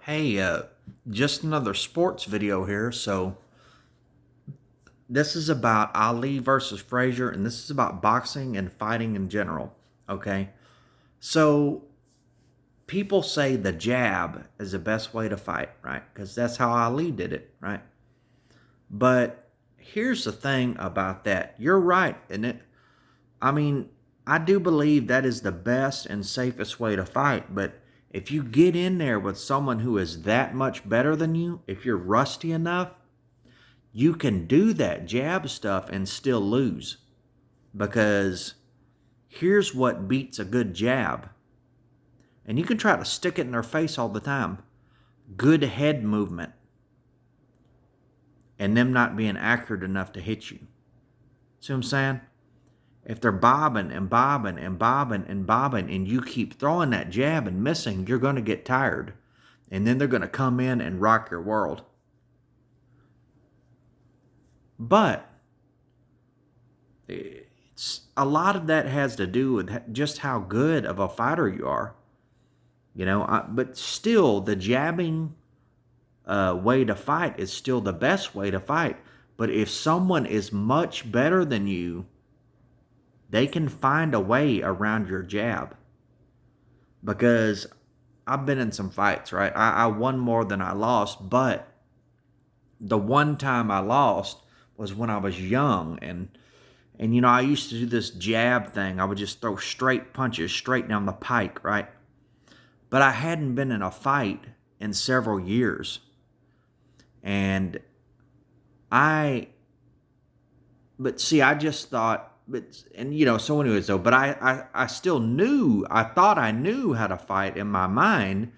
Hey, just another sports video here. So this is about Ali versus Frazier, and this is about boxing and fighting in general. Okay, so people say the jab is the best way to fight, right? Because that's how Ali did it, right? But here's the thing about that. You're right, isn't it? I mean, I do believe that is the best and safest way to fight, but if you get in there with someone who is that much better than you, if you're rusty enough, you can do that jab stuff and still lose. Because here's what beats a good jab. And you can try to stick it in their face all the time. Good head movement. And them not being accurate enough to hit you. See what I'm saying? If they're bobbing and bobbing and bobbing and bobbing and you keep throwing that jab and missing, you're going to get tired. And then they're going to come in and rock your world. But a lot of that has to do with just how good of a fighter you are. But still, the jabbing way to fight is still the best way to fight. But if someone is much better than you, they can find a way around your jab. Because I've been in some fights, right? I won more than I lost, but the one time I lost was when I was young, and I used to do this jab thing. I would just throw straight punches straight down the pike, right? But I hadn't been in a fight in several years. And but see, I just thought, so anyways though, but I still knew, I thought I knew how to fight in my mind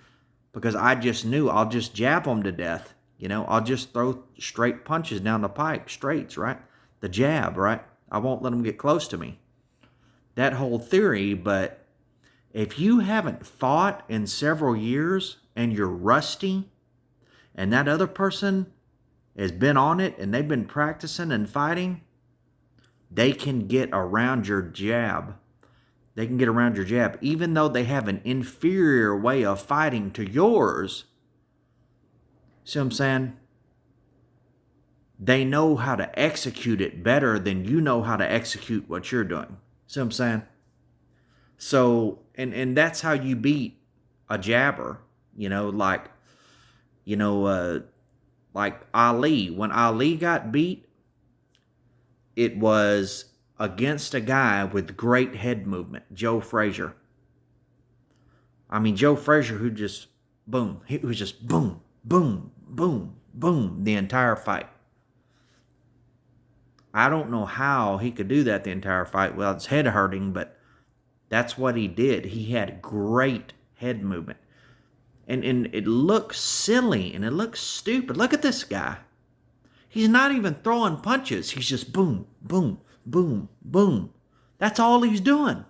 because I just knew I'll just jab them to death. I'll just throw straight punches down the pike, straights, right? The jab, right? I won't let them get close to me. That whole theory, but if you haven't fought in several years and you're rusty and that other person has been on it and they've been practicing and fighting, they can get around your jab. They can get around your jab. Even though they have an inferior way of fighting to yours, see what I'm saying? They know how to execute it better than you know how to execute what you're doing. See what I'm saying? So, and that's how you beat a jabber, like Ali. When Ali got beat, it was against a guy with great head movement, Joe Frazier. I mean, Joe Frazier, who just, boom, he was just boom, boom, boom, boom, the entire fight. I don't know how he could do that the entire fight without his head hurting, but that's what he did. He had great head movement. And it looks silly and it looks stupid. Look at this guy. He's not even throwing punches. He's just boom, boom, boom, boom. That's all he's doing.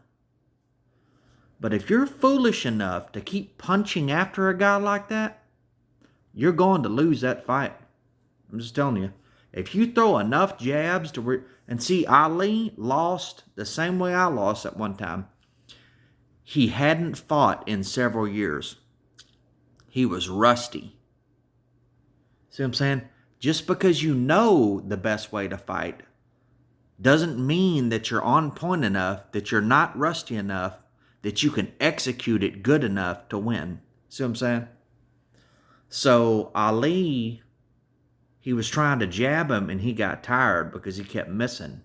But if you're foolish enough to keep punching after a guy like that, you're going to lose that fight. I'm just telling you. If you throw enough jabs and see, Ali lost the same way I lost at one time. He hadn't fought in several years. He was rusty. See what I'm saying? Just because you know the best way to fight doesn't mean that you're on point enough, that you're not rusty enough, that you can execute it good enough to win. See what I'm saying? So Ali, he was trying to jab him and he got tired because he kept missing.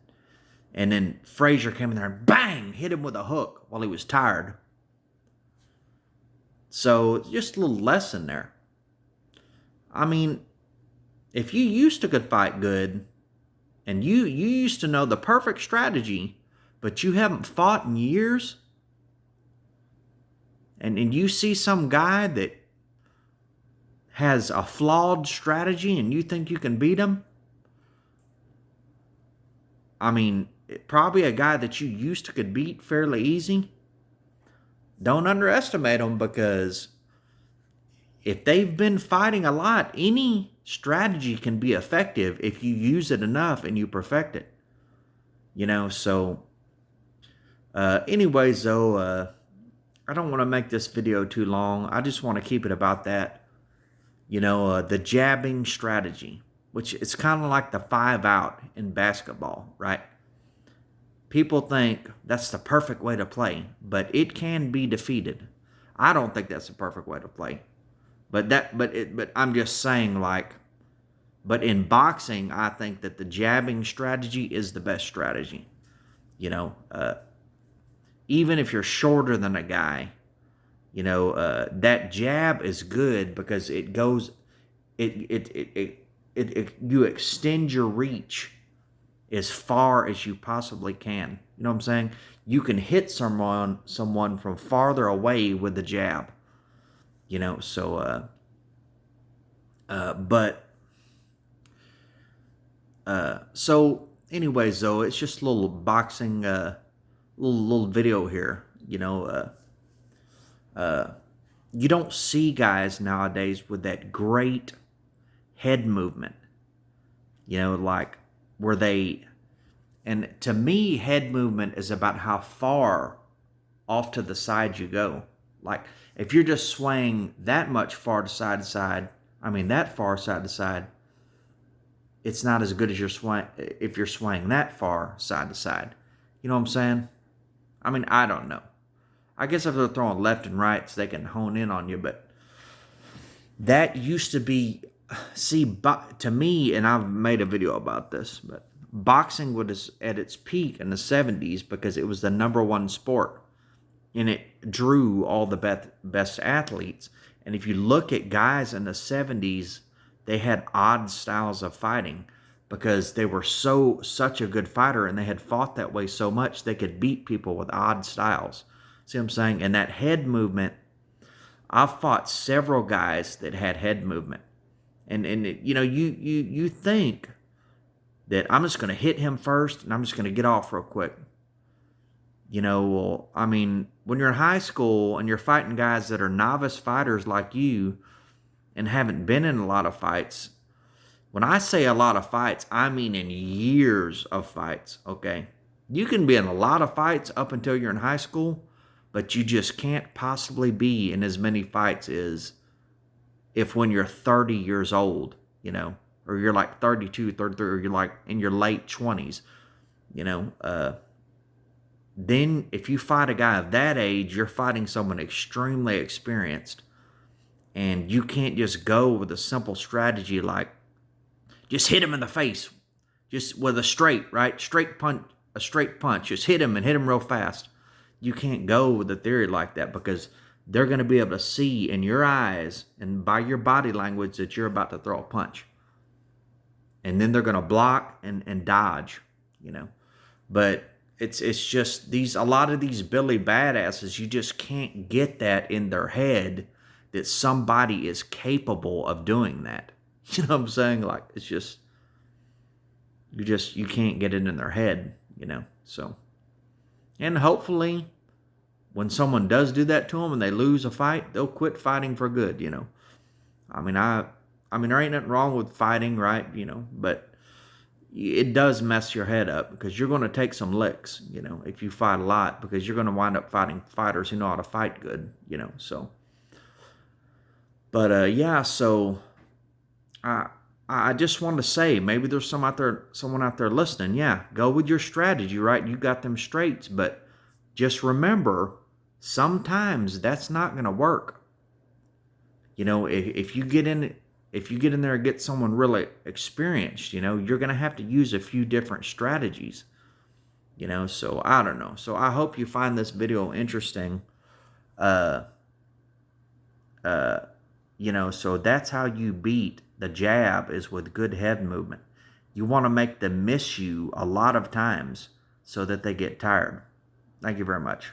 And then Frazier came in there and bang, hit him with a hook while he was tired. So just a little lesson there. I mean, if you used to could fight good and you used to know the perfect strategy, but you haven't fought in years, and you see some guy that has a flawed strategy and you think you can beat him, I mean, probably a guy that you used to could beat fairly easy, don't underestimate them, because if they've been fighting a lot, any strategy can be effective if you use it enough and you perfect it. So anyways, though, I don't want to make this video too long. I just want to keep it about that. The jabbing strategy, which it's kind of like the 5-out in basketball, right? People think that's the perfect way to play, but it can be defeated. I don't think that's the perfect way to play. But I'm just saying, like, but in boxing, I think that the jabbing strategy is the best strategy. You know, even if you're shorter than a guy, that jab is good because it goes, you extend your reach as far as you possibly can. You know what I'm saying? You can hit someone from farther away with the jab. So so anyways, though, it's just a little boxing, little video here. You don't see guys nowadays with that great head movement. Like where they, and to me, head movement is about how far off to the side you go. Like if you're just swaying that much far side to side, that far side to side, it's not as good as if you're swaying that far side to side. You know what I'm saying? I don't know. I guess if they're throwing left and right, so they can hone in on you. But that used to be, to me, and I've made a video about this, but boxing was at its peak in the 70s because it was the #1 sport. And it drew all the best athletes. And if you look at guys in the 70s, they had odd styles of fighting because they were such a good fighter, and they had fought that way so much they could beat people with odd styles. See what I'm saying? And that head movement, I've fought several guys that had head movement. And you think that I'm just going to hit him first and I'm just going to get off real quick. When you're in high school and you're fighting guys that are novice fighters like you and haven't been in a lot of fights, when I say a lot of fights, I mean in years of fights, okay? You can be in a lot of fights up until you're in high school, but you just can't possibly be in as many fights as if when you're 30 years old, or you're like 32, 33, or you're like in your late 20s, then if you fight a guy of that age, you're fighting someone extremely experienced. And you can't just go with a simple strategy like just hit him in the face, just with a straight punch, a straight punch. Just hit him and hit him real fast. You can't go with a theory like that because they're going to be able to see in your eyes and by your body language that you're about to throw a punch. And then they're going to block and dodge, But it's just a lot of these Billy Badasses, you just can't get that in their head that somebody is capable of doing that. You know what I'm saying? Like, it's just, you can't get it in their head, So, and hopefully when someone does do that to them and they lose a fight, they'll quit fighting for good, there ain't nothing wrong with fighting, right? But it does mess your head up because you're going to take some licks, if you fight a lot, because you're going to wind up fighting fighters who know how to fight good, so. But so I just want to say, maybe there's someone out there listening. Yeah, go with your strategy, right? You got them straights, but just remember, sometimes that's not going to work. If you get in there and get someone really experienced, you're going to have to use a few different strategies. So I don't know. So I hope you find this video interesting. So that's how you beat the jab, is with good head movement. You want to make them miss you a lot of times so that they get tired. Thank you very much.